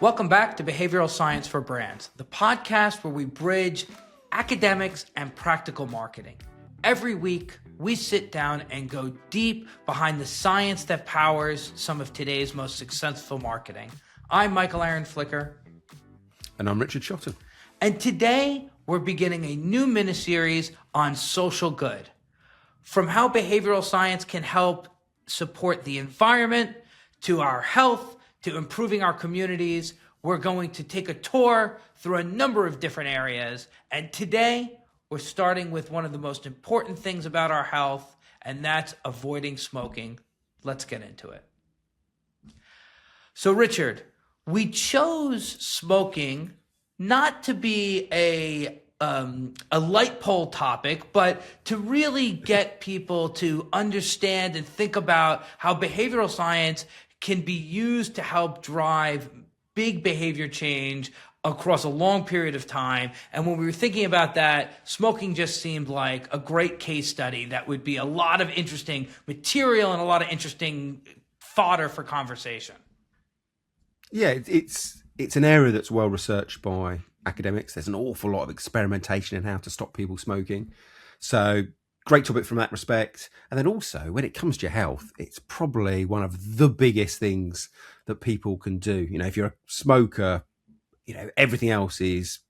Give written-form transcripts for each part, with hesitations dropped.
Welcome back to Behavioral Science for Brands, the podcast where we bridge academics and practical marketing. Every week, we sit down and go deep behind the science that powers some of today's most successful marketing. I'm Michael Aaron Flicker. And I'm Richard Shotton. And today, we're beginning a new miniseries on social good. From how behavioral science can help support the environment, to our health, to improving our communities, we're going to take a tour through a number of different areas. And today, we're starting with one of the most important things about our health, and that's avoiding smoking. Let's get into it. So, Richard, we chose smoking not to be a light pole topic, but to really get people to understand and think about how behavioral science can be used to help drive big behavior change across a long period of time. And when we were thinking about that, smoking just seemed like a great case study that would be a lot of interesting material and a lot of interesting fodder for conversation. Yeah, it's an area that's well researched by academics. There's an awful lot of experimentation in how to stop people smoking. So great topic from that respect. And then also, when it comes to your health, it's probably one of the biggest things that people can do. You know, if you're a smoker, you know, everything else is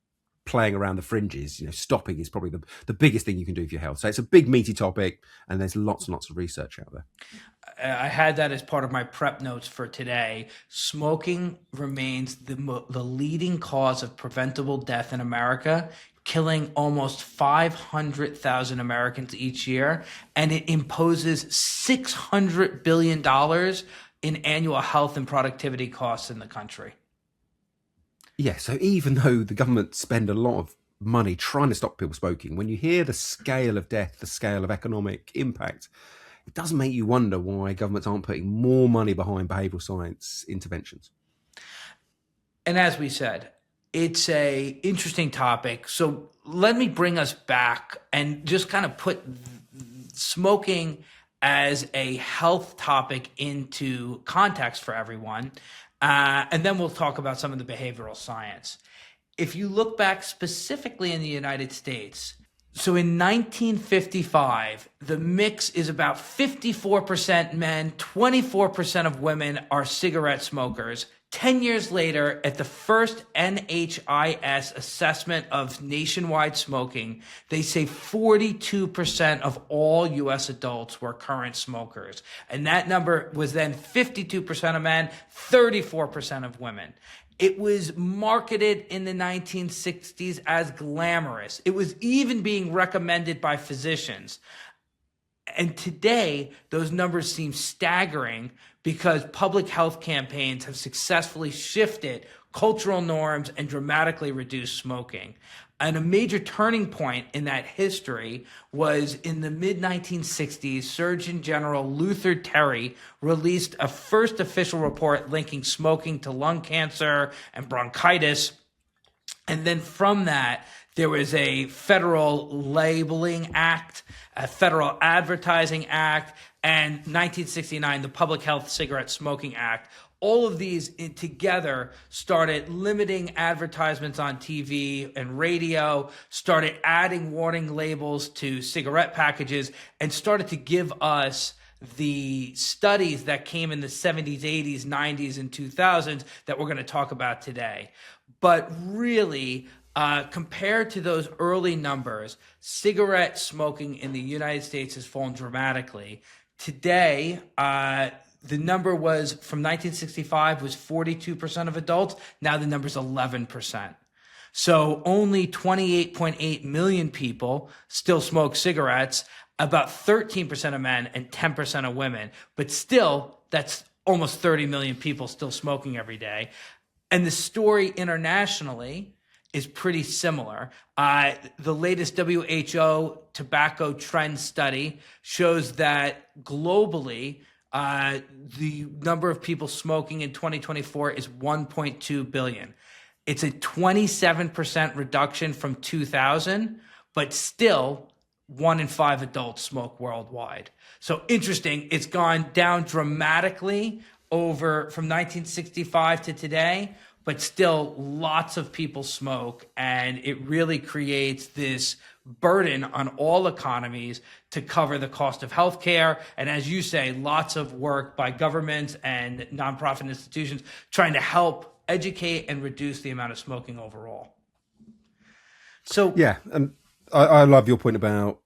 playing around the fringes. You know, stopping is probably the biggest thing you can do for your health. So it's a big, meaty topic, and there's lots and lots of research out there. I had that as part of my prep notes for today. Smoking remains the leading cause of preventable death in America, killing almost 500,000 Americans each year, and it imposes $600 billion in annual health and productivity costs in the country. Yeah, so even though the government spend a lot of money trying to stop people smoking, when you hear the scale of death, the scale of economic impact, it does make you wonder why governments aren't putting more money behind behavioural science interventions. And as we said, it's a interesting topic. So let me bring us back and just kind of put smoking as a health topic into context for everyone. And then we'll talk about some of the behavioral science. If you look back specifically in the United States, so in 1955, the mix is about 54% men, 24% of women are cigarette smokers. 10 years later, at the first NHIS assessment of nationwide smoking, they say 42% of all U.S. adults were current smokers. And that number was then 52% of men, 34% of women. It was marketed in the 1960s as glamorous. It was even being recommended by physicians. And today, those numbers seem staggering because public health campaigns have successfully shifted cultural norms and dramatically reduced smoking. And a major turning point in that history was in the mid-1960s, Surgeon General Luther Terry released a first official report linking smoking to lung cancer and bronchitis. And then from that, there was a federal labeling act, a federal advertising act, and 1969, the Public Health Cigarette Smoking Act. All of these together started limiting advertisements on TV and radio, started adding warning labels to cigarette packages, and started to give us the studies that came in the 70s, 80s, 90s, and 2000s that we're going to talk about today. But really, compared to those early numbers, cigarette smoking in the United States has fallen dramatically. Today, the number was from 1965 was 42% of adults. Now the number is 11%. So only 28.8 million people still smoke cigarettes, about 13% of men and 10% of women. But still, that's almost 30 million people still smoking every day. And the story internationally is pretty similar. The latest WHO tobacco trend study shows that globally, the number of people smoking in 2024 is 1.2 billion. It's a 27% reduction from 2000, but still 1 in 5 adults smoke worldwide. So interesting, it's gone down dramatically from 1965 to today, but still lots of people smoke, and it really creates this burden on all economies to cover the cost of healthcare. And as you say, lots of work by governments and nonprofit institutions trying to help educate and reduce the amount of smoking overall. So Yeah, and I love your point about,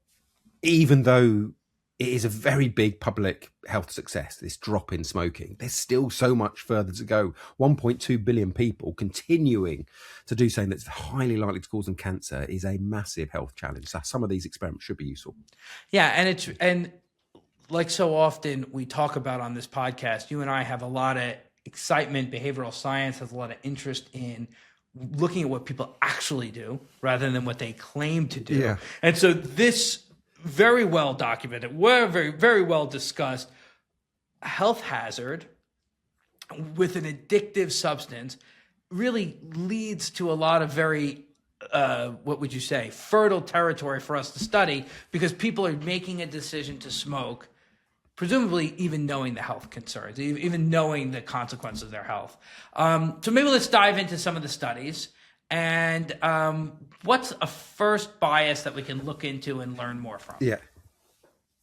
even though it is a very big public health success, this drop in smoking, there's still so much further to go. 1.2 billion people continuing to do something that's highly likely to cause them cancer is a massive health challenge. So some of these experiments should be useful. yeah, and like so often we talk about on this podcast, you and I have a lot of excitement. Behavioral science has a lot of interest in looking at what people actually do rather than what they claim to do. Yeah. And so this very well documented, very, very well discussed health hazard with an addictive substance really leads to a lot of very what would you say, fertile territory for us to study, because people are making a decision to smoke, presumably even knowing the health concerns, even knowing the consequences of their health. So maybe let's dive into some of the studies. And what's a first bias that we can look into and learn more from? Yeah.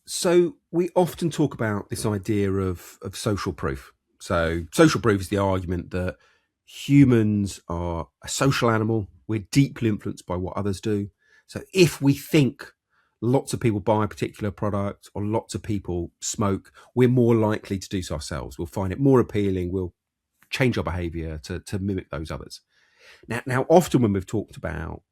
So we often talk about this idea of social proof. So social proof is the argument that humans are a social animal. We're deeply influenced by what others do. So if we think lots of people buy a particular product or lots of people smoke, we're more likely to do so ourselves. We'll find it more appealing. We'll change our behavior to mimic those others. Now, often when we've talked about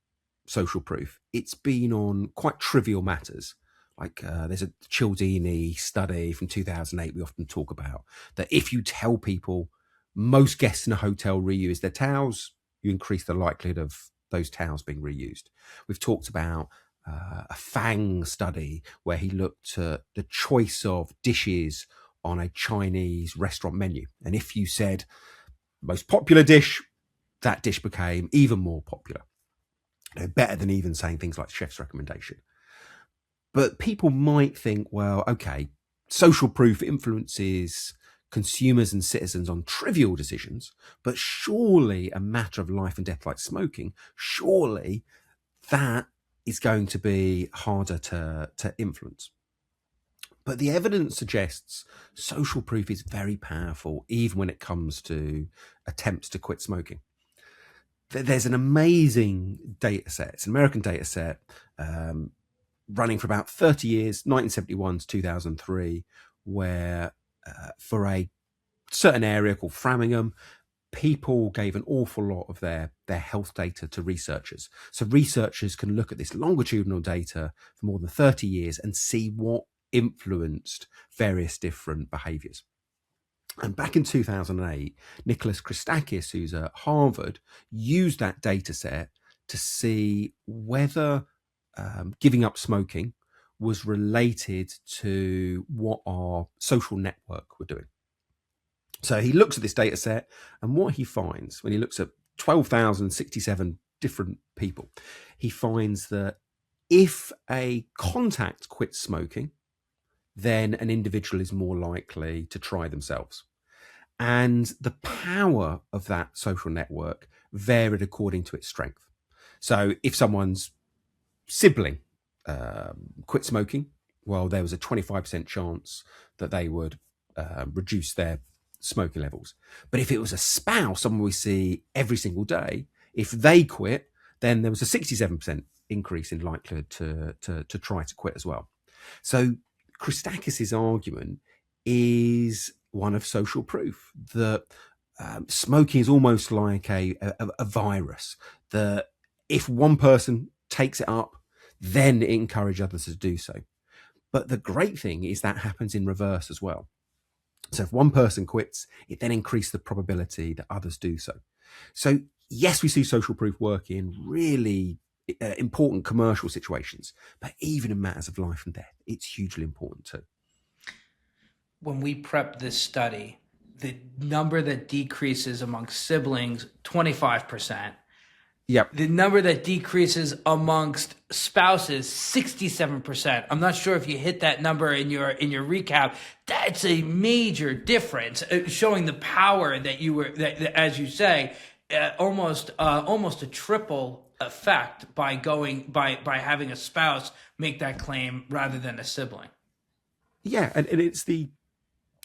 social proof, it's been on quite trivial matters. Like there's a Cialdini study from 2008 we often talk about, that if you tell people most guests in a hotel reuse their towels, you increase the likelihood of those towels being reused. We've talked about a Fang study where he looked at the choice of dishes on a Chinese restaurant menu. And if you said most popular dish, that dish became even more popular. Better than even saying things like chef's recommendation. But people might think, well, okay, social proof influences consumers and citizens on trivial decisions, but surely a matter of life and death like smoking, surely that is going to be harder to influence. But the evidence suggests social proof is very powerful, even when it comes to attempts to quit smoking. There's an amazing data set. It's an American data set running for about 30 years, 1971 to 2003, where for a certain area called Framingham, people gave an awful lot of their health data to researchers. So researchers can look at this longitudinal data for more than 30 years and see what influenced various different behaviors. And back in 2008, Nicholas Christakis, who's at Harvard, used that data set to see whether giving up smoking was related to what our social network were doing. So he looks at this data set, and what he finds when he looks at 12,067 different people, he finds that if a contact quits smoking, then an individual is more likely to try themselves. And the power of that social network varied according to its strength. So if someone's sibling quit smoking, well, there was a 25% chance that they would reduce their smoking levels. But if it was a spouse, someone we see every single day, if they quit, then there was a 67% increase in likelihood to try to quit as well. So Christakis' argument is one of social proof, that smoking is almost like a virus, that if one person takes it up, then it encourages others to do so. But the great thing is that happens in reverse as well. So if one person quits, it then increases the probability that others do so. So yes, we see social proof work in really important commercial situations, but even in matters of life and death, it's hugely important too. When we prepped this study, the number that decreases amongst siblings, 25%. Yep. The number that decreases amongst spouses, 67%. I'm not sure if you hit that number in your recap. That's a major difference, showing the power that as you say, almost a triple effect by going by having a spouse make that claim rather than a sibling. Yeah, and it's the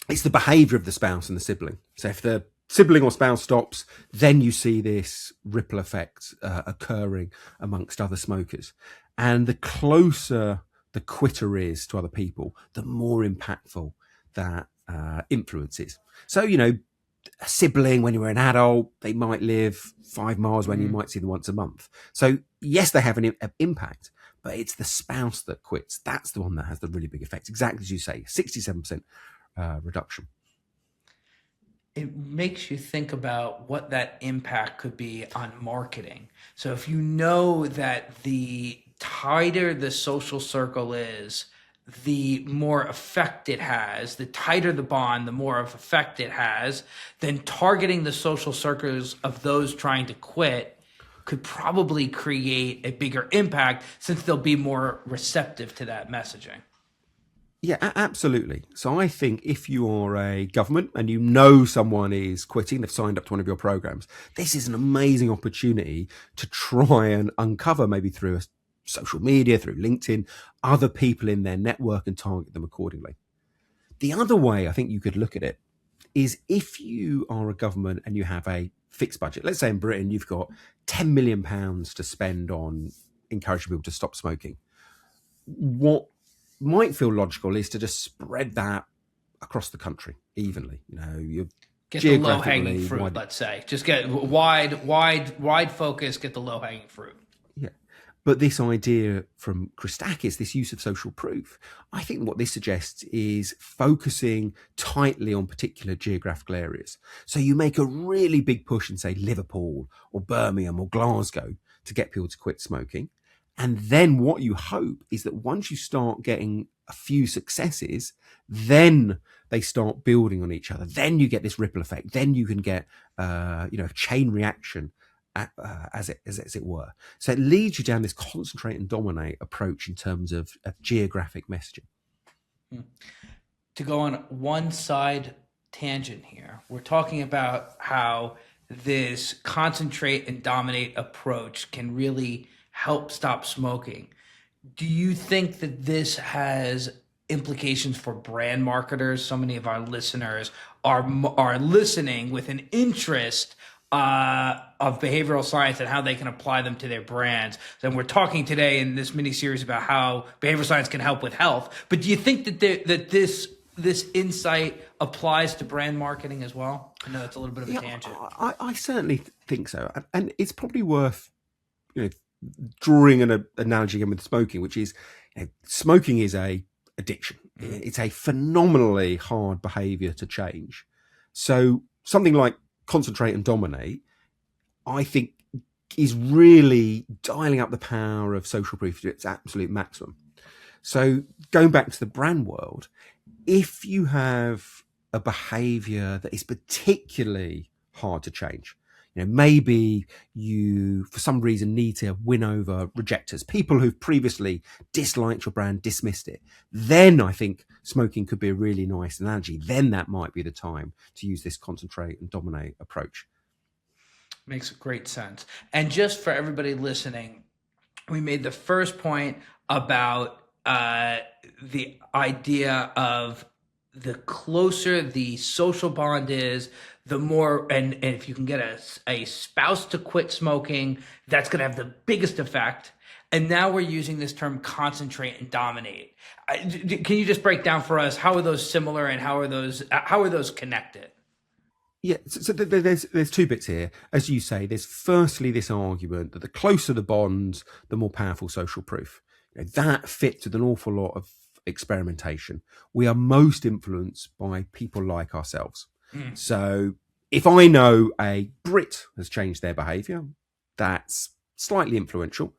behaviour of the spouse and the sibling. So if the sibling or spouse stops, then you see this ripple effect occurring amongst other smokers. And the closer the quitter is to other people, the more impactful that influence is. So, a sibling, when you're an adult, they might live 5 miles when you might see them once a month. So, yes, they have an impact, but it's the spouse that quits. That's the one that has the really big effect. Exactly as you say, 67% reduction. It makes you think about what that impact could be on marketing. So if you know that the tighter the social circle is, the more effect it has, the tighter the bond, the more of effect it has, then targeting the social circles of those trying to quit could probably create a bigger impact since they'll be more receptive to that messaging. Yeah, absolutely. So I think if you are a government and you know someone is quitting, they've signed up to one of your programs, this is an amazing opportunity to try and uncover, maybe through social media, through LinkedIn, other people in their network and target them accordingly. The other way I think you could look at it is if you are a government and you have a fixed budget. Let's say in Britain you've got £10 million to spend on encouraging people to stop smoking. What might feel logical is to just spread that across the country evenly. You're Get the low hanging geographically fruit, wide. let's say. Just get wide focus, get the low hanging fruit. Yeah. But this idea from Christakis, this use of social proof, I think what this suggests is focusing tightly on particular geographical areas. So you make a really big push in, say, Liverpool or Birmingham or Glasgow to get people to quit smoking. And then what you hope is that once you start getting a few successes, then they start building on each other. Then you get this ripple effect. Then you can get, a chain reaction, as it were. So it leads you down this concentrate and dominate approach in terms of geographic messaging. To go on one side tangent here, we're talking about how this concentrate and dominate approach can really help stop smoking. Do you think that this has implications for brand marketers? So many of our listeners are listening with an interest of behavioral science and how they can apply them to their brands. And we're talking today in this mini series about how behavioral science can help with health. But do you think that this insight applies to brand marketing as well? I know that's a little bit of a tangent. I certainly think so, and it's probably worth drawing an analogy again with smoking, which is smoking is a addiction. It's a phenomenally hard behavior to change. So something like concentrate and dominate, I think, is really dialing up the power of social proof to its absolute maximum. So going back to the brand world, if you have a behavior that is particularly hard to change, maybe you, for some reason, need to win over rejectors, people who've previously disliked your brand, dismissed it, then I think smoking could be a really nice analogy. Then that might be the time to use this concentrate and dominate approach. Makes great sense. And just for everybody listening, we made the first point about the idea of the closer the social bond is, the more, and if you can get a spouse to quit smoking, that's going to have the biggest effect. And now we're using this term concentrate and dominate. Can you just break down for us, how are those similar and how are those connected? Yeah, so there's two bits here. As you say, there's firstly this argument that the closer the bonds, the more powerful social proof. That fits with an awful lot of experimentation. We are most influenced by people like ourselves. So if I know a Brit has changed their behaviour, that's slightly influential.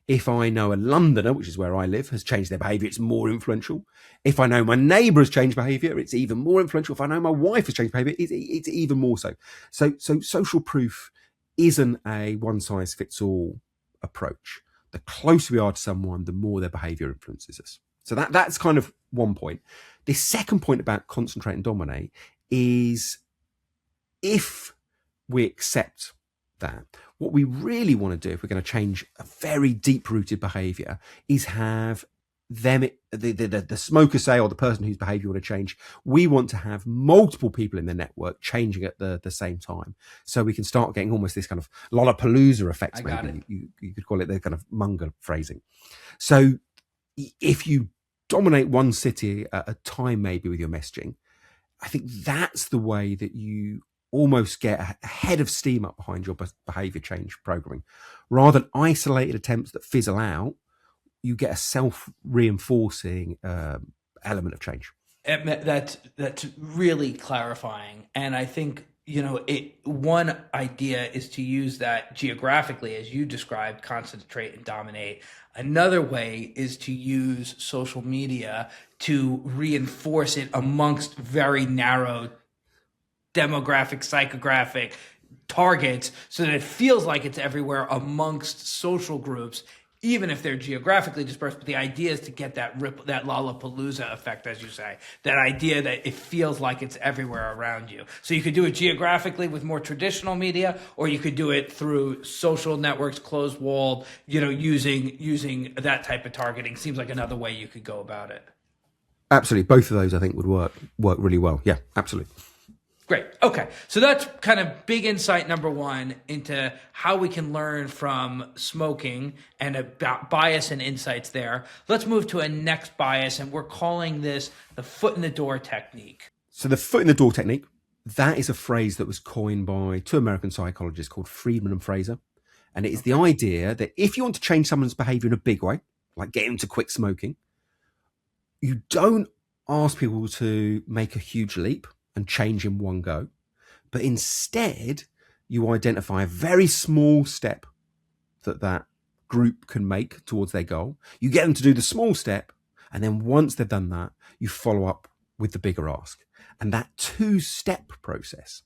If I know a Londoner, which is where I live, has changed their behaviour, it's more influential. If I know my neighbour has changed behaviour, it's even more influential. If I know my wife has changed behaviour, it's even more so. So social proof isn't a one-size-fits-all approach. The closer we are to someone, the more their behaviour influences us. So that's kind of one point. The second point about concentrate and dominate is if we accept that. What we really want to do if we're going to change a very deep-rooted behavior is have them, the smoker say, or the person whose behavior you want to change, we want to have multiple people in the network changing at the same time. So we can start getting almost this kind of Lollapalooza effect, maybe you could call it, the kind of Munger phrasing. So if you dominate one city at a time, maybe with your messaging, I think that's the way that you almost get a head of steam up behind your behavior change programming. Rather than isolated attempts that fizzle out, you get a self-reinforcing element of change. That's really clarifying, and I think one idea is to use that geographically, as you described, concentrate and dominate. Another way is to use social media to reinforce it amongst very narrow demographic, psychographic targets, so that it feels like it's everywhere amongst social groups, even if they're geographically dispersed. But the idea is to get that Lollapalooza effect, as you say, that idea that it feels like it's everywhere around you. So you could do it geographically with more traditional media, or you could do it through social networks, closed walled, using that type of targeting. Seems like another way you could go about it. Absolutely. Both of those, I think, would work really well. Yeah, absolutely. Great. Okay. So that's kind of big insight number one into how we can learn from smoking and about bias and insights there. Let's move to a next bias, and we're calling this the foot in the door technique. So the foot in the door technique, that is a phrase that was coined by two American psychologists called Friedman and Fraser. And it is the idea that if you want to change someone's behavior in a big way, like get them to quit smoking, you don't ask people to make a huge leap and change in one go, but instead you identify a very small step that group can make towards their goal. You get them to do the small step, and then once they've done that, you follow up with the bigger ask. And that two-step process,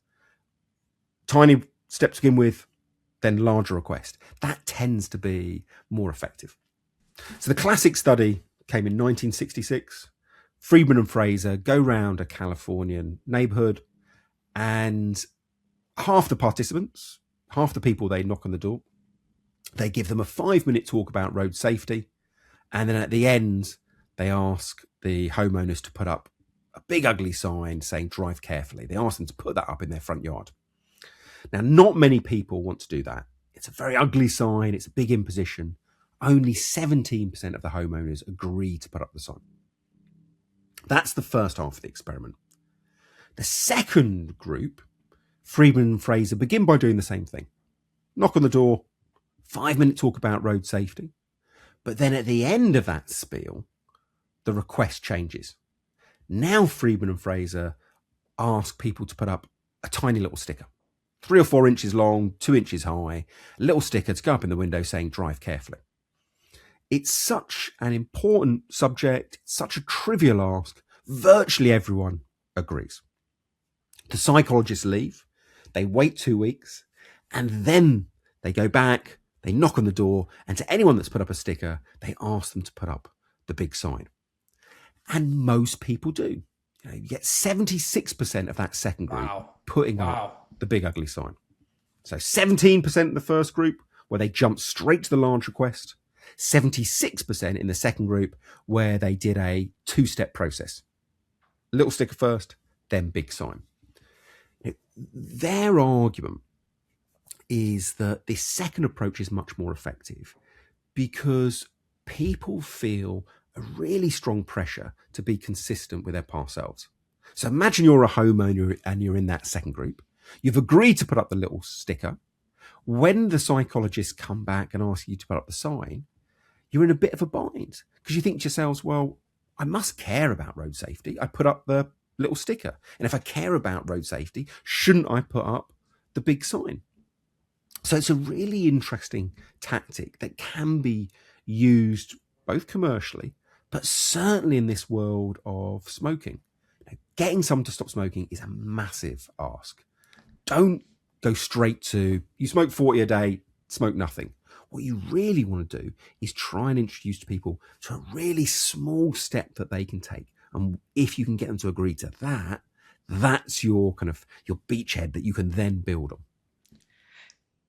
tiny step to begin with, then larger request, that tends to be more effective. So the classic study came in 1966. Friedman and Fraser go round a Californian neighborhood, and half the participants, half the people they knock on the door, they give them a 5-minute talk about road safety. And then at the end, they ask the homeowners to put up a big ugly sign saying drive carefully. They ask them to put that up in their front yard. Now, not many people want to do that. It's a very ugly sign. It's a big imposition. Only 17% of the homeowners agree to put up the sign. That's the first half of the experiment. The second group, Friedman and Fraser, begin by doing the same thing. Knock on the door, 5-minute talk about road safety. But then at the end of that spiel, the request changes. Now Friedman and Fraser ask people to put up a tiny little sticker, 3 or 4 inches long, 2 inches high, a little sticker to go up in the window saying drive carefully. It's such an important subject, such a trivial ask, virtually everyone agrees. The psychologists leave, they wait 2 weeks, and then they go back, they knock on the door, and to anyone that's put up a sticker, they ask them to put up the big sign. And most people do. You get 76% of that second group putting up the big ugly sign. So 17% in the first group, where they jumped straight to the large request. 76% in the second group, where they did a 2-step process. Little sticker first, then big sign. Their argument is that this second approach is much more effective because people feel a really strong pressure to be consistent with their past selves. So imagine you're a homeowner and you're in that second group. You've agreed to put up the little sticker. When the psychologists come back and ask you to put up the sign, you're in a bit of a bind because you think to yourselves, well, I must care about road safety. I put up the little sticker. And if I care about road safety, shouldn't I put up the big sign? So it's a really interesting tactic that can be used both commercially, but certainly in this world of smoking. Getting someone to stop smoking is a massive ask. Don't go straight to, you smoke 40 a day, smoke nothing. What you really want to do is try and introduce people to a really small step that they can take. And if you can get them to agree to that, that's your kind of your beachhead that you can then build on.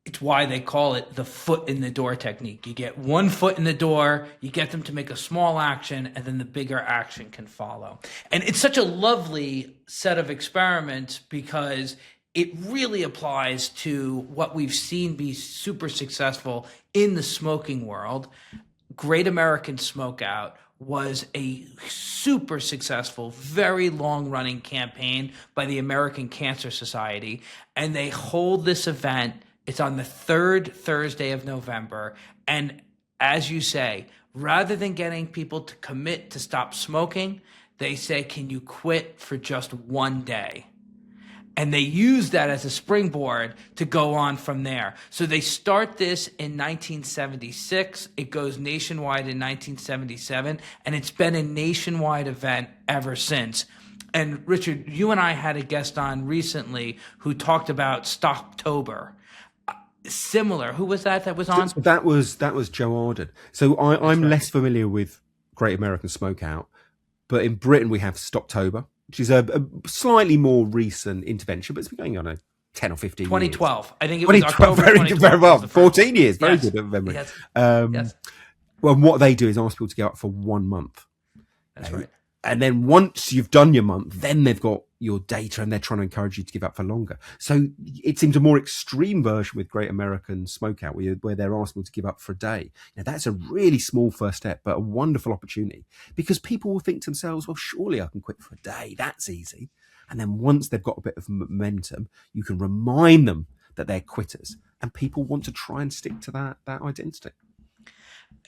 It's why they call it the foot in the door technique. You get one foot in the door, you get them to make a small action, and then the bigger action can follow. And it's such a lovely set of experiments because it really applies to what we've seen be super successful in the smoking world. Great American Smokeout was a super successful, very long running campaign by the American Cancer Society. And they hold this event. It's on the third Thursday of November. And as you say, rather than getting people to commit to stop smoking, they say, can you quit for just one day? And they use that as a springboard to go on from there. So they start this in 1976. It goes nationwide in 1977, and it's been a nationwide event ever since. And Richard, you and I had a guest on recently who talked about Stoptober. Similar. Who was that was on? So that was Joe Arden. So I'm less familiar with Great American Smokeout, but in Britain we have Stoptober, which is a slightly more recent intervention, but it's been going on a 10 or 15 2012. years. I think it was October very, 2012. very well. 14 years. Very Yes. good of memory. Yes. Yes. Well, what they do is ask people to go up for 1 month. That's right. And then once you've done your month, then they've got your data and they're trying to encourage you to give up for longer. So it seems a more extreme version with Great American Smokeout where they're asking people to give up for a day. Now, that's a really small first step, but a wonderful opportunity because people will think to themselves, well, surely I can quit for a day. That's easy. And then once they've got a bit of momentum, you can remind them that they're quitters and people want to try and stick to that identity.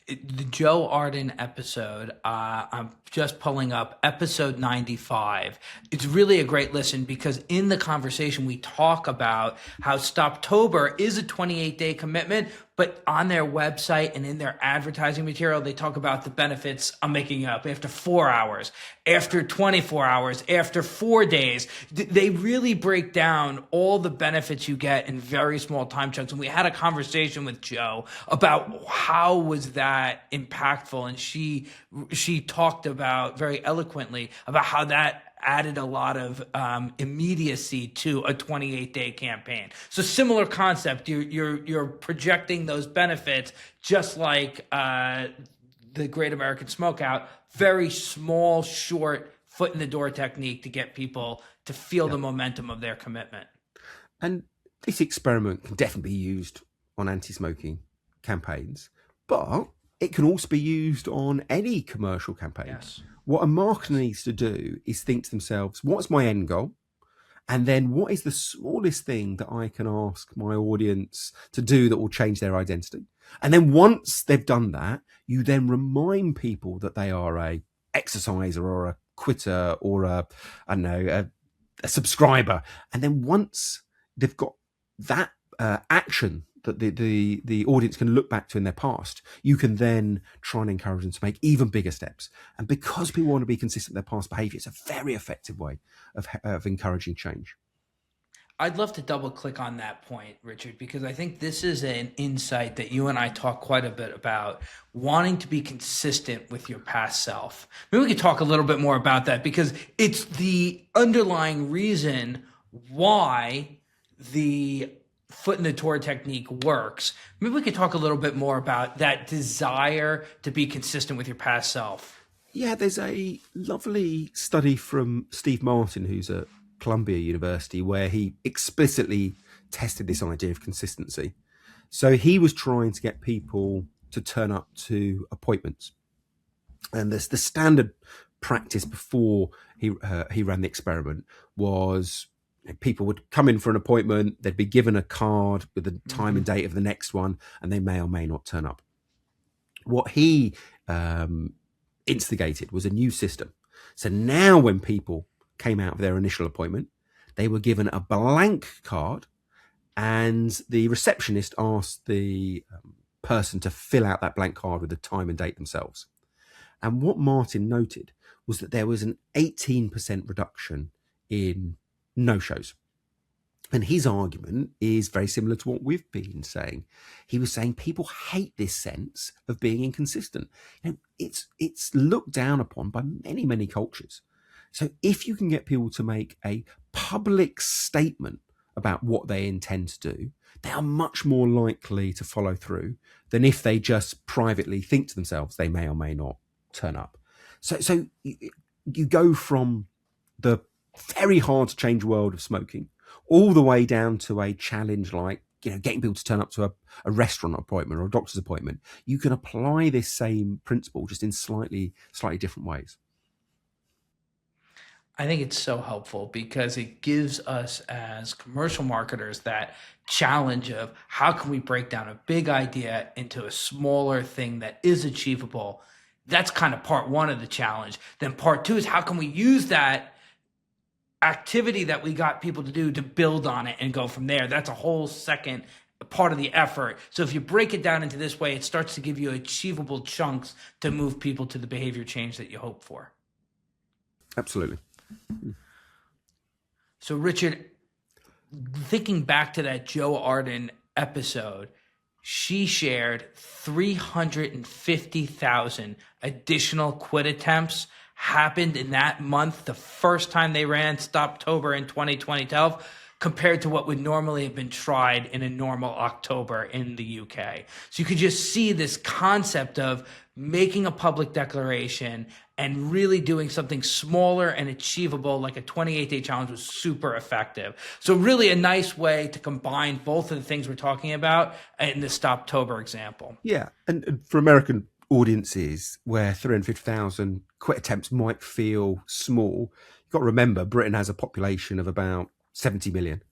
The Joe Arden episode, I'm just pulling up episode 95. It's really a great listen because in the conversation we talk about how Stoptober is a 28-day commitment, but on their website and in their advertising material, they talk about the benefits. I'm making up after 4 hours, after 24 hours, after 4 days. They really break down all the benefits you get in very small time chunks. And we had a conversation with Joe about how was that impactful. And she talked about very eloquently about how that added a lot of immediacy to a 28-day campaign. So similar concept. You're projecting those benefits just like the Great American Smokeout. Very small, short foot in the door technique to get people to feel the momentum of their commitment. And this experiment can definitely be used on anti-smoking campaigns, but it can also be used on any commercial campaign. Yes. What a marketer needs to do is think to themselves, what's my end goal? And then what is the smallest thing that I can ask my audience to do that will change their identity? And then once they've done that, you then remind people that they are a exerciser or a quitter or a subscriber. And then once they've got that action that the audience can look back to in their past, you can then try and encourage them to make even bigger steps. And because people want to be consistent with their past behavior, it's a very effective way of encouraging change. I'd love to double click on that point, Richard, because I think this is an insight that you and I talk quite a bit about, wanting to be consistent with your past self. Maybe we could talk a little bit more about that because it's the underlying reason why the foot in the door technique works. Maybe we could talk a little bit more about that desire to be consistent with your past self. Yeah, there's a lovely study from Steve Martin, who's at Columbia University, where he explicitly tested this idea of consistency. So he was trying to get people to turn up to appointments. And the standard practice before he ran the experiment was people would come in for an appointment, they'd be given a card with the time and date of the next one, and they may or may not turn up. What he instigated was a new system. So now when people came out of their initial appointment, they were given a blank card, and the receptionist asked the person to fill out that blank card with the time and date themselves. And what Martin noted was that there was an 18% reduction in no-shows. And his argument is very similar to what we've been saying. He was saying people hate this sense of being inconsistent. It's looked down upon by many, many cultures. So if you can get people to make a public statement about what they intend to do, they are much more likely to follow through than if they just privately think to themselves they may or may not turn up. So you go from the very hard to change world of smoking all the way down to a challenge like, getting people to turn up to a restaurant appointment or a doctor's appointment. You can apply this same principle just in slightly different ways. I think it's so helpful because it gives us as commercial marketers that challenge of how can we break down a big idea into a smaller thing that is achievable. That's kind of part one of the challenge. Then part two is how can we use that activity that we got people to do to build on it and go from there. That's a whole second part of the effort. So if you break it down into this way, it starts to give you achievable chunks to move people to the behavior change that you hope for. Absolutely. So Richard, thinking back to that Joe Arden episode, she shared 350,000 additional quit attempts happened in that month, the first time they ran Stoptober in 2012, compared to what would normally have been tried in a normal October in the UK. So you could just see this concept of making a public declaration and really doing something smaller and achievable, like a 28-day challenge, was super effective. So really a nice way to combine both of the things we're talking about in the Stoptober example. Yeah, and for American audiences where 350,000 quit attempts might feel small, you've got to remember Britain has a population of about 70 million.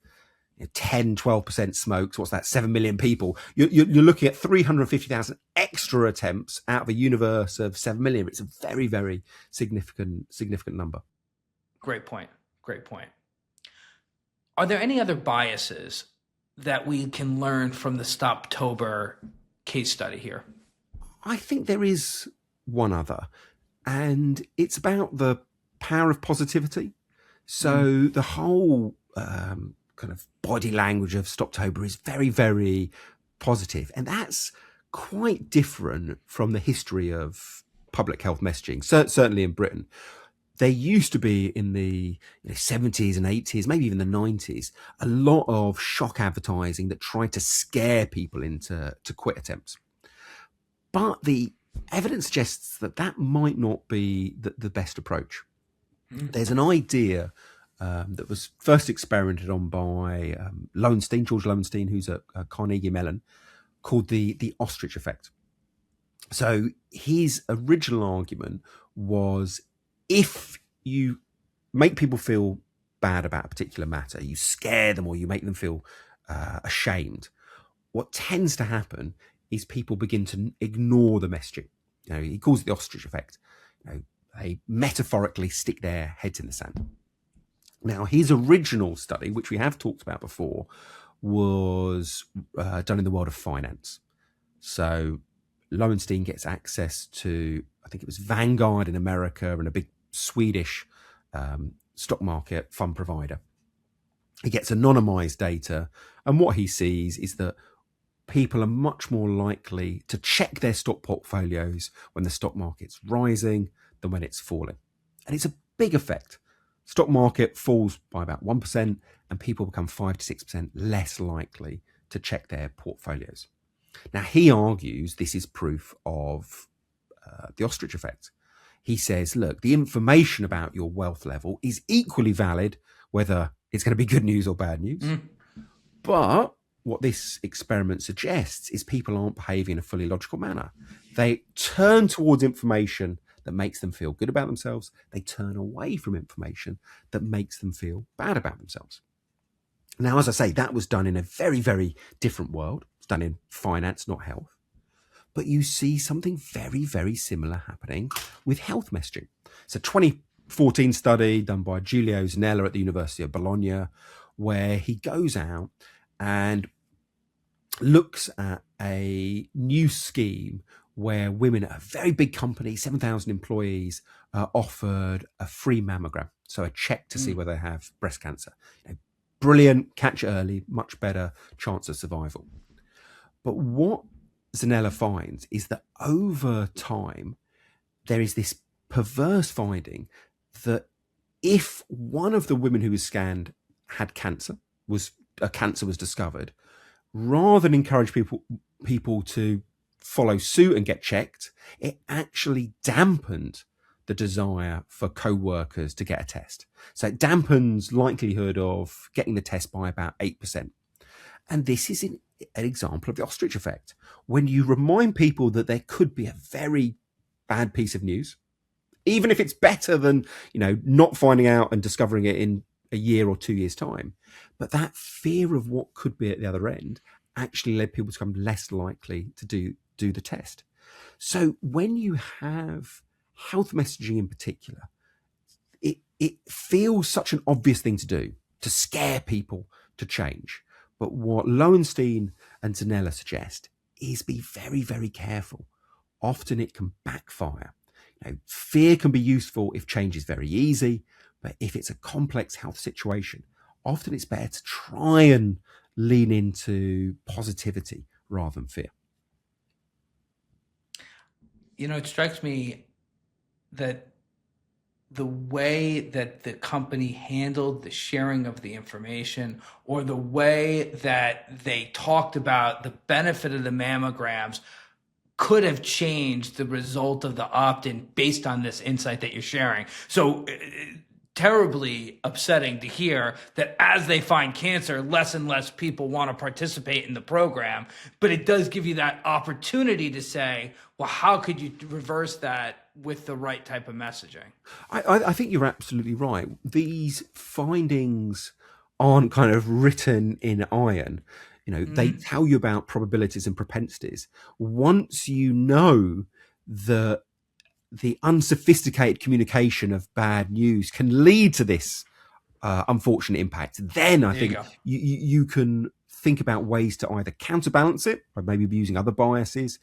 10, 12% smokes. What's that? 7 million people. You're looking at 350,000 extra attempts out of a universe of 7 million. It's a very, very significant number. Great point. Are there any other biases that we can learn from the Stoptober case study here? I think there is one other, and it's about the power of positivity. So the whole kind of body language of Stoptober is very, very positive. And that's quite different from the history of public health messaging, certainly in Britain. There used to be in the 70s and 80s, maybe even the 90s, a lot of shock advertising that tried to scare people into quit attempts. But the evidence suggests that might not be the best approach. There's an idea that was first experimented on by George Lowenstein, who's at Carnegie Mellon, called the ostrich effect. So his original argument was, if you make people feel bad about a particular matter, you scare them or you make them feel ashamed, what tends to happen is people begin to ignore the messaging. He calls it the ostrich effect. They metaphorically stick their heads in the sand. Now, his original study, which we have talked about before, was done in the world of finance. So Lowenstein gets access to, I think it was Vanguard in America and a big Swedish stock market fund provider. He gets anonymized data, and what he sees is that people are much more likely to check their stock portfolios when the stock market's rising than when it's falling. And it's a big effect. Stock market falls by about 1% and people become 5 to 6% less likely to check their portfolios. Now, he argues this is proof of the ostrich effect. He says, look, the information about your wealth level is equally valid, whether it's going to be good news or bad news. But what this experiment suggests is people aren't behaving in a fully logical manner. They turn towards information that makes them feel good about themselves. They turn away from information that makes them feel bad about themselves. Now, as I say, that was done in a very, very different world. It's done in finance, not health. But you see something very, very similar happening with health messaging. It's a 2014 study done by Giulio Zanella at the University of Bologna, where he goes out and looks at a new scheme where women at a very big company, 7,000 employees, are offered a free mammogram, so a check to see whether they have breast cancer. Brilliant, catch it early, much better chance of survival. But what Zanella finds is that over time, there is this perverse finding that if one of the women who was scanned had cancer, was a cancer was discovered, rather than encourage people to follow suit and get checked, it actually dampened the desire for co-workers to get a test. So it dampens likelihood of getting the test by about 8%. And this is an example of the ostrich effect. When you remind people that there could be a very bad piece of news, even if it's better than, not finding out and discovering it in a year or 2 years' time. But that fear of what could be at the other end actually led people to become less likely to do the test. So when you have health messaging in particular, it feels such an obvious thing to do, to scare people to change. But what Lowenstein and Zanella suggest is be very, very careful. Often it can backfire. Fear can be useful if change is very easy, but if it's a complex health situation, often it's better to try and lean into positivity rather than fear. It strikes me that the way that the company handled the sharing of the information, or the way that they talked about the benefit of the mammograms, could have changed the result of the opt-in based on this insight that you're sharing. So terribly upsetting to hear that as they find cancer, less and less people want to participate in the program. But it does give you that opportunity to say, well, how could you reverse that with the right type of messaging? I think you're absolutely right. These findings aren't kind of written in iron. They tell you about probabilities and propensities. Once you know that the unsophisticated communication of bad news can lead to this unfortunate impact, then I think you can think about ways to either counterbalance it by maybe using other biases,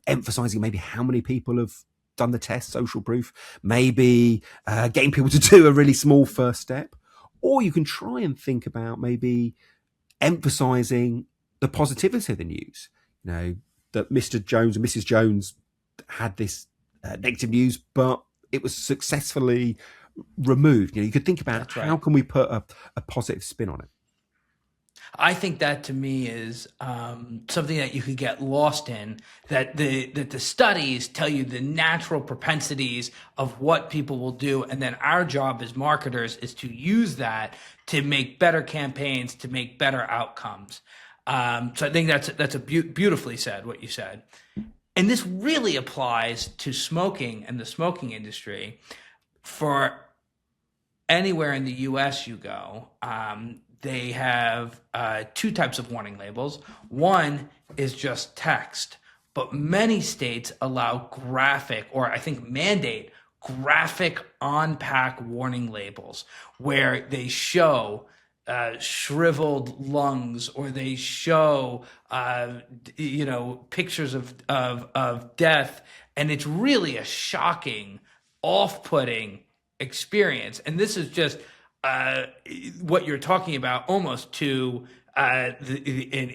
emphasizing maybe how many people have done the test, social proof, maybe getting people to do a really small first step, or you can try and think about maybe emphasizing the positivity of the news, that Mr. Jones and Mrs. Jones had this negative news, but it was successfully removed. You could think about how can we put a positive spin on it. I think that to me is something that you could get lost in, that the studies tell you the natural propensities of what people will do. And then our job as marketers is to use that to make better campaigns, to make better outcomes. So I think that's beautifully said, what you said. And this really applies to smoking and the smoking industry. For anywhere in the US you go, they have two types of warning labels. One is just text, but many states allow graphic, or I think mandate graphic on-pack warning labels, where they show shriveled lungs, or they show pictures of death, and it's really a shocking, off-putting experience. And this is just what you're talking about, almost to an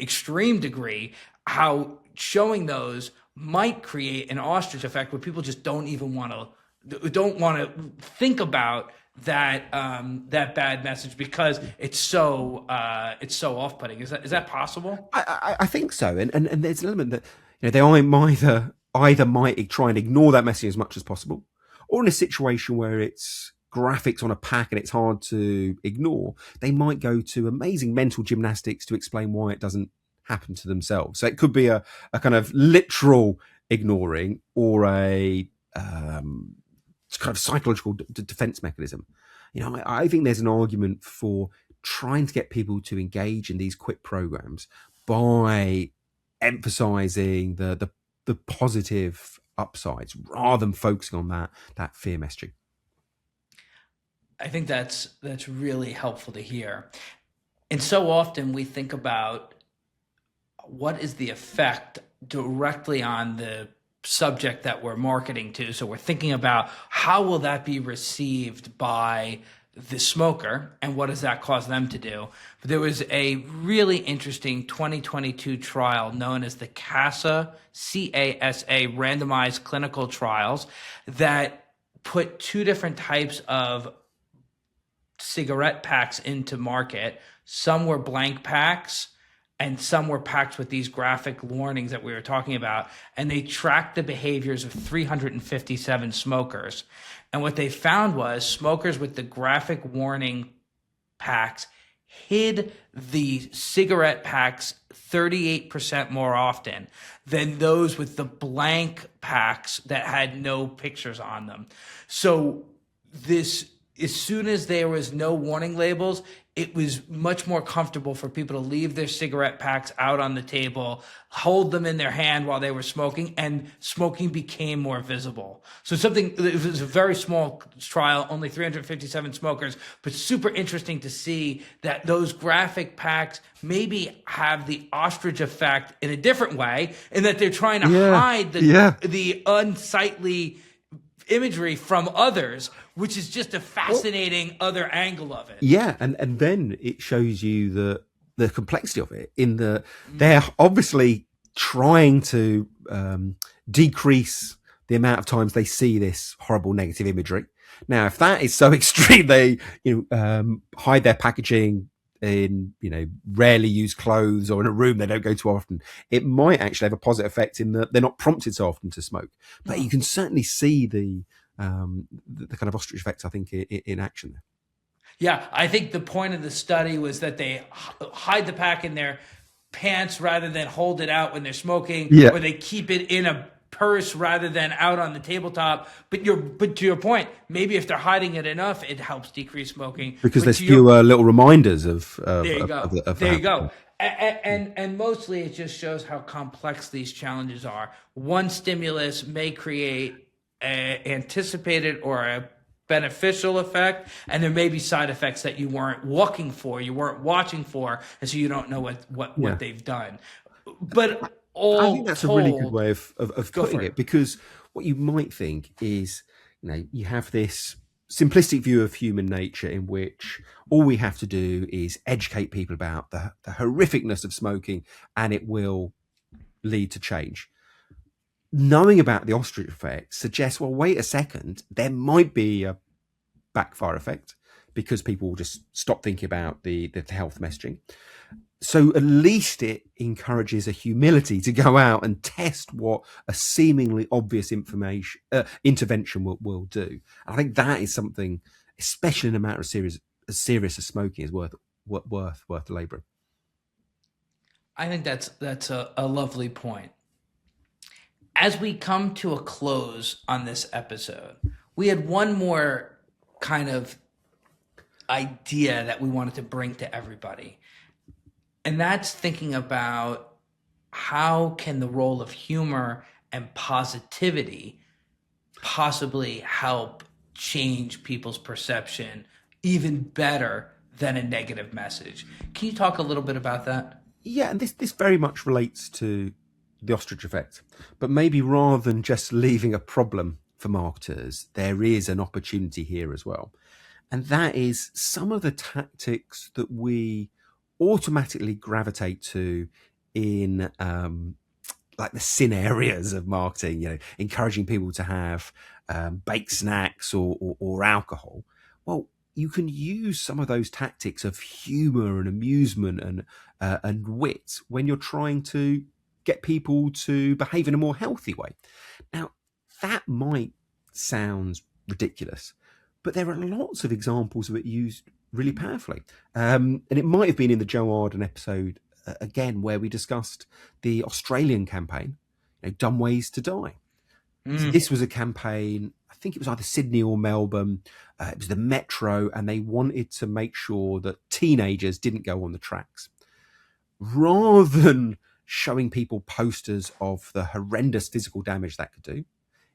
extreme degree, how showing those might create an ostrich effect where people just don't want to think about that bad message because it's so off-putting. Is that possible? I think so, and there's an element that they either might try and ignore that message as much as possible, or in a situation where it's graphics on a pack and it's hard to ignore, they might go to amazing mental gymnastics to explain why it doesn't happen to themselves. So it could be a kind of literal ignoring, or a kind of psychological defense mechanism. I think there's an argument for trying to get people to engage in these quick programs by emphasizing the positive upsides rather than focusing on that fear messaging. I think that's really helpful to hear. And so often we think about what is the effect directly on the subject that we're marketing to. So we're thinking about how will that be received by the smoker, and what does that cause them to do? But there was a really interesting 2022 trial known as the CASA randomized clinical trials that put two different types of cigarette packs into market. Some were blank packs, and some were packed with these graphic warnings that we were talking about. And they tracked the behaviors of 357 smokers. And what they found was smokers with the graphic warning packs hid the cigarette packs 38% more often than those with the blank packs that had no pictures on them. So this, as soon as there was no warning labels, it was much more comfortable for people to leave their cigarette packs out on the table, hold them in their hand while they were smoking, and smoking became more visible. So it was a very small trial, only 357 smokers, but super interesting to see that those graphic packs maybe have the ostrich effect in a different way, in that they're trying to hide the unsightly imagery from others, which is just a fascinating other angle of it. Yeah, and then it shows you the complexity of it, in that they're obviously trying to decrease the amount of times they see this horrible negative imagery. Now, if that is so extreme, they hide their packaging in rarely used clothes or in a room they don't go to often, it might actually have a positive effect in that they're not prompted so often to smoke. But you can certainly see the kind of ostrich effect, I think, in action there. Yeah, I think the point of the study was that they hide the pack in their pants rather than hold it out when they're smoking, or they keep it in a purse rather than out on the tabletop. But to your point, maybe if they're hiding it enough, it helps decrease smoking, because there's fewer little reminders of there you go. There you go. And mostly it just shows how complex these challenges are. One stimulus may create an anticipated or a beneficial effect, and there may be side effects that you weren't looking for, you weren't watching for, and so you don't know what they've done. But I think that's a really good way of putting it, because what you might think is, you have this simplistic view of human nature in which all we have to do is educate people about the horrificness of smoking, and it will lead to change. Knowing about the ostrich effect suggests, well, wait a second, there might be a backfire effect, because people will just stop thinking about the health messaging. So at least it encourages a humility to go out and test what a seemingly obvious intervention will do. And I think that is something, especially in a matter as serious as smoking, is worth labouring. I think that's a lovely point. As we come to a close on this episode, we had one more kind of idea that we wanted to bring to everybody. And that's thinking about how can the role of humor and positivity possibly help change people's perception even better than a negative message. Can you talk a little bit about that? Yeah, and this very much relates to the ostrich effect, but maybe rather than just leaving a problem for marketers, there is an opportunity here as well. And that is some of the tactics that we automatically gravitate to in like the sin areas of marketing, encouraging people to have baked snacks or alcohol. Well, you can use some of those tactics of humor and amusement and wit when you're trying to get people to behave in a more healthy way. Now, that might sound ridiculous, but there are lots of examples of it used really powerfully. And it might have been in the Joe Arden episode, again, where we discussed the Australian campaign, Dumb Ways to Die. So this was a campaign, I think it was either Sydney or Melbourne. It was the Metro, and they wanted to make sure that teenagers didn't go on the tracks. Rather than showing people posters of the horrendous physical damage that could do,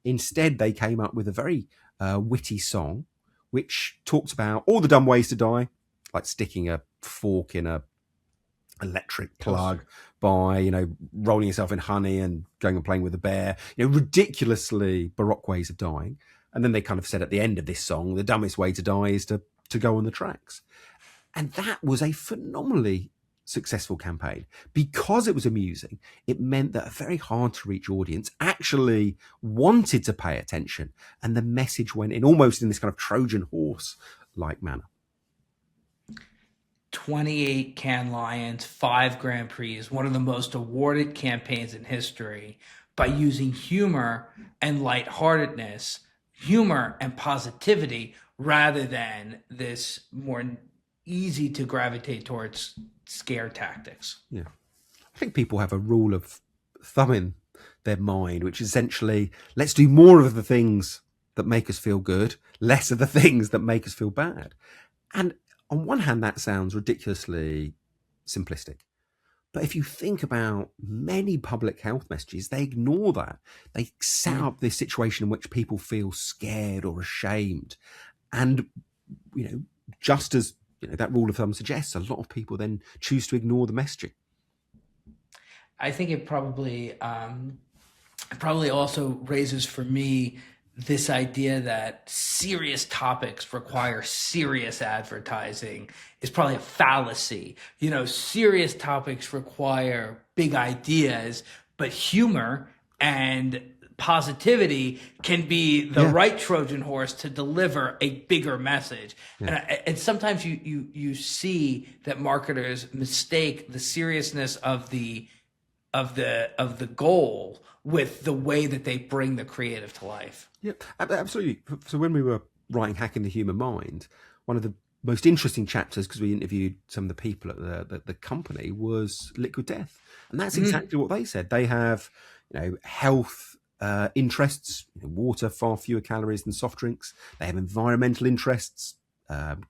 instead they came up with a very witty song which talked about all the dumb ways to die, like sticking a fork in a electric plug, by rolling yourself in honey and going and playing with a bear, ridiculously baroque ways of dying. And then they kind of said at the end of this song, the dumbest way to die is to go on the tracks. And that was a phenomenally successful campaign. Because it was amusing, it meant that a very hard to reach audience actually wanted to pay attention, and the message went in almost in this kind of Trojan horse like manner. 28 Cannes Lions, 5 Grand Prix, one of the most awarded campaigns in history by using humor and lightheartedness, humor and positivity, rather than this more easy to gravitate towards scare tactics. Yeah. I think people have a rule of thumb in their mind, which is essentially, let's do more of the things that make us feel good, less of the things that make us feel bad. And on one hand, that sounds ridiculously simplistic. But if you think about many public health messages, they ignore that. They set up this situation in which people feel scared or ashamed. And, just as that rule of thumb suggests, a lot of people then choose to ignore the messaging. I think it probably also raises for me this idea that serious topics require serious advertising is probably a fallacy. Serious topics require big ideas, but humor and positivity can be the right Trojan horse to deliver a bigger message. And sometimes you see that marketers mistake the seriousness of the goal with the way that they bring the creative to life. Yeah, absolutely. So when we were writing Hacking the Human Mind, one of the most interesting chapters, because we interviewed some of the people at the company, was Liquid Death. And that's exactly what they said. They have, health interests, water, far fewer calories than soft drinks. They have environmental interests,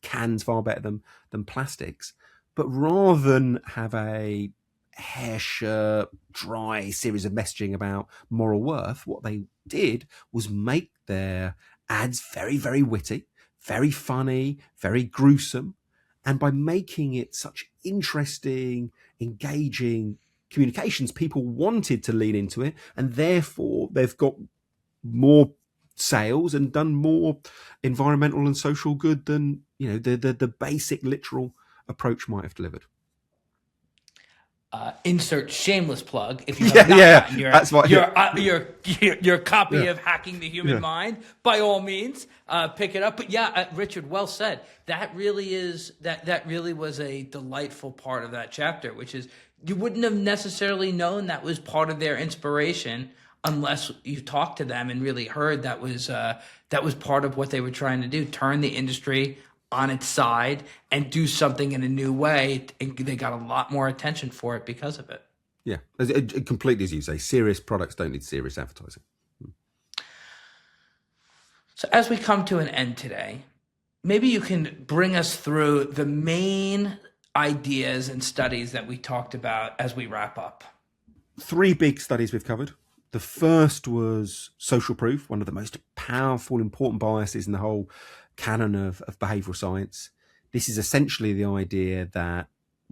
cans far better than plastics. But rather than have a hair shirt, dry series of messaging about moral worth, what they did was make their ads very, very witty, very funny, very gruesome. And by making it such interesting, engaging communications, people wanted to lean into it, and therefore they've got more sales and done more environmental and social good than the basic literal approach might have delivered. Insert shameless plug if you have not gotten your copy of Hacking the Human Mind. By all means, pick it up. But Richard, well said. That really was a delightful part of that chapter, which is you wouldn't have necessarily known that was part of their inspiration unless you talked to them and really heard that was part of what they were trying to do: turn the industry on its side and do something in a new way. And they got a lot more attention for it because of it. Yeah, completely, as you say, serious products don't need serious advertising. So as we come to an end today, maybe you can bring us through the main ideas and studies that we talked about as we wrap up. 3 big studies we've covered. The first was social proof, one of the most powerful, important biases in the whole canon of behavioral science. This is essentially the idea that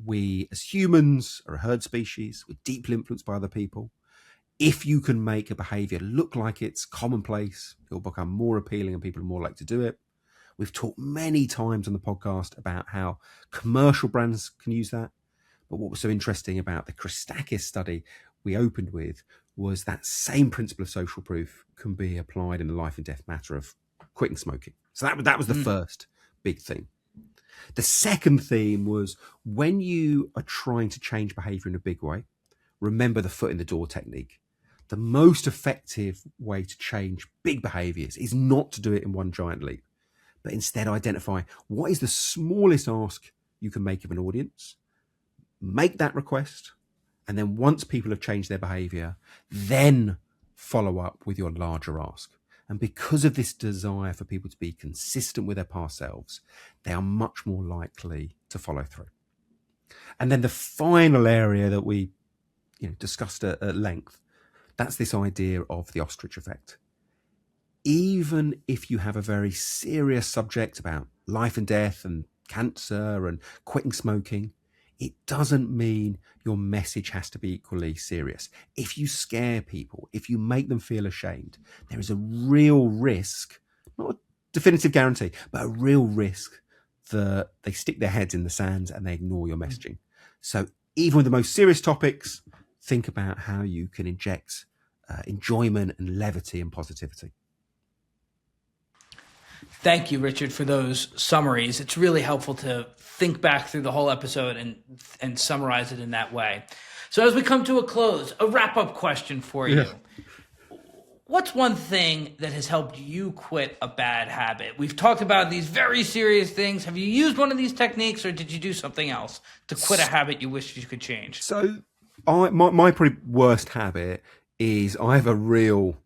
we as humans are a herd species. We're deeply influenced by other people. If you can make a behavior look like it's commonplace, it'll become more appealing and people are more likely to do it. We've talked many times on the podcast about how commercial brands can use that. But what was so interesting about the Christakis study we opened with was that same principle of social proof can be applied in the life and death matter of quitting smoking. So that was the first big theme. The second theme was when you are trying to change behavior in a big way, remember the foot in the door technique. The most effective way to change big behaviors is not to do it in one giant leap, but instead identify what is the smallest ask you can make of an audience, make that request, and then once people have changed their behavior, then follow up with your larger ask. And because of this desire for people to be consistent with their past selves, they are much more likely to follow through. And then the final area that we discussed at length, that's this idea of the ostrich effect. Even if you have a very serious subject about life and death and cancer and quitting smoking, it doesn't mean your message has to be equally serious. If you scare people, if you make them feel ashamed, there is a real risk, not a definitive guarantee, but a real risk that they stick their heads in the sand and they ignore your messaging. So even with the most serious topics, think about how you can inject enjoyment and levity and positivity. Thank you, Richard, for those summaries. It's really helpful to think back through the whole episode and summarize it in that way. So as we come to a close, a wrap-up question for Yeah. you. What's one thing that has helped you quit a bad habit? We've talked about these very serious things. Have you used one of these techniques, or did you do something else to quit a habit you wish you could change? So, my probably worst habit is I have a real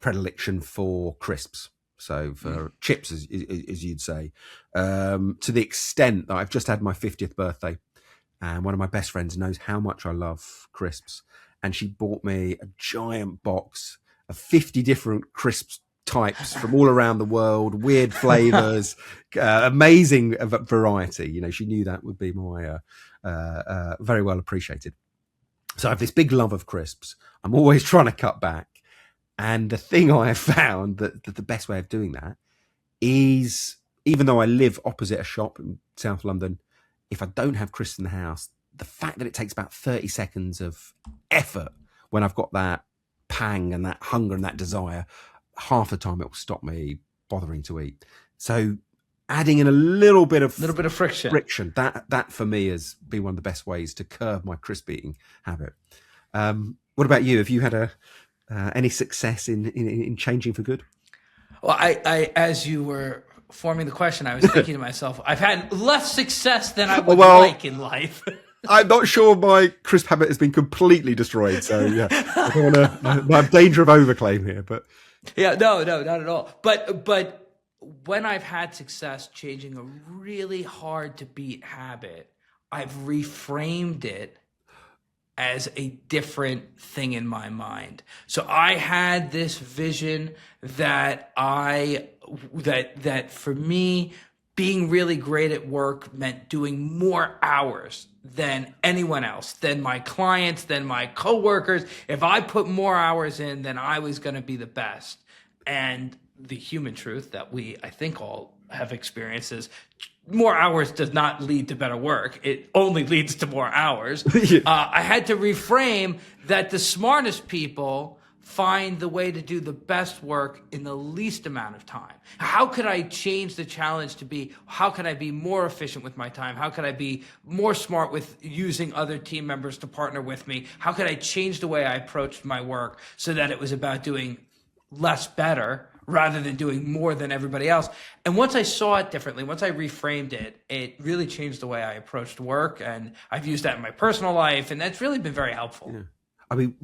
predilection for crisps. So for chips, as you'd say, to the extent that I've just had my 50th birthday, and one of my best friends knows how much I love crisps, and she bought me a giant box of 50 different crisps types from all around the world, weird flavors, amazing variety. You know, she knew that would be my very well appreciated. So I have this big love of crisps. I'm always trying to cut back. And the thing I have found that the best way of doing that is, even though I live opposite a shop in South London, if I don't have crisps in the house, the fact that it takes about 30 seconds of effort when I've got that pang and that hunger and that desire, half the time it will stop me bothering to eat. So adding in a little bit of friction, that for me has been one of the best ways to curb my crisp eating habit. What about you? Have you had any success in changing for good? Well, I as you were forming the question, I was thinking to myself, I've had less success than I would like in life. I'm not sure my crisp habit has been completely destroyed. So yeah, I don't want to. I'm danger of overclaim here, but yeah, no, not at all. But when I've had success changing a really hard to beat habit, I've reframed it as a different thing in my mind. So I had this vision that that for me, being really great at work meant doing more hours than anyone else, than my clients, than my coworkers. If I put more hours in, then I was going to be the best. And the human truth that I think all have experienced is more hours does not lead to better work. It only leads to more hours. Yeah. I had to reframe that the smartest people find the way to do the best work in the least amount of time. How could I change the challenge to be, how could I be more efficient with my time? How could I be more smart with using other team members to partner with me? How could I change the way I approached my work so that it was about doing less better rather than doing more than everybody else? And once I saw it differently, once I reframed it, it really changed the way I approached work. And I've used that in my personal life, and that's really been very helpful. Yeah. I mean,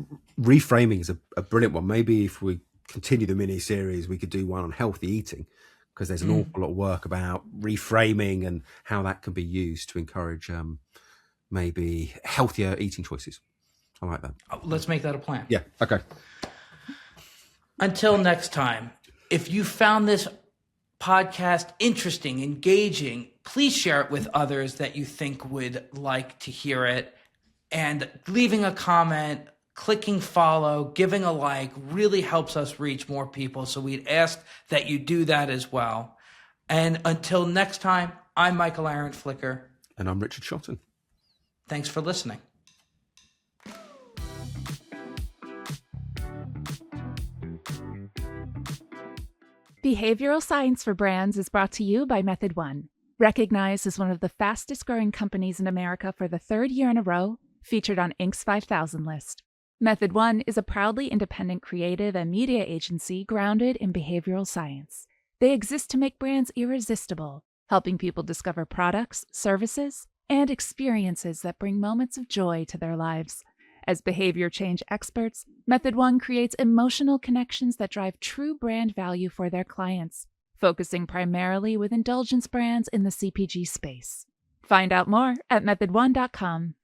reframing is a brilliant one. Maybe if we continue the mini series, we could do one on healthy eating, because there's an awful lot of work about reframing and how that can be used to encourage maybe healthier eating choices. I like that. Let's make that a plan. Yeah. Okay. Until next time, if you found this podcast interesting, engaging, please share it with others that you think would like to hear it. And leaving a comment, clicking follow, giving a like really helps us reach more people. So we'd ask that you do that as well. And until next time, I'm Michael Aaron Flicker. And I'm Richard Shotton. Thanks for listening. Behavioral Science for Brands is brought to you by Method One. Recognized as one of the fastest growing companies in America for the third year in a row, featured on Inc.'s 5,000 list. Method One is a proudly independent creative and media agency grounded in behavioral science. They exist to make brands irresistible, helping people discover products, services, and experiences that bring moments of joy to their lives. As behavior change experts, Method One creates emotional connections that drive true brand value for their clients, focusing primarily with indulgence brands in the CPG space. Find out more at methodone.com.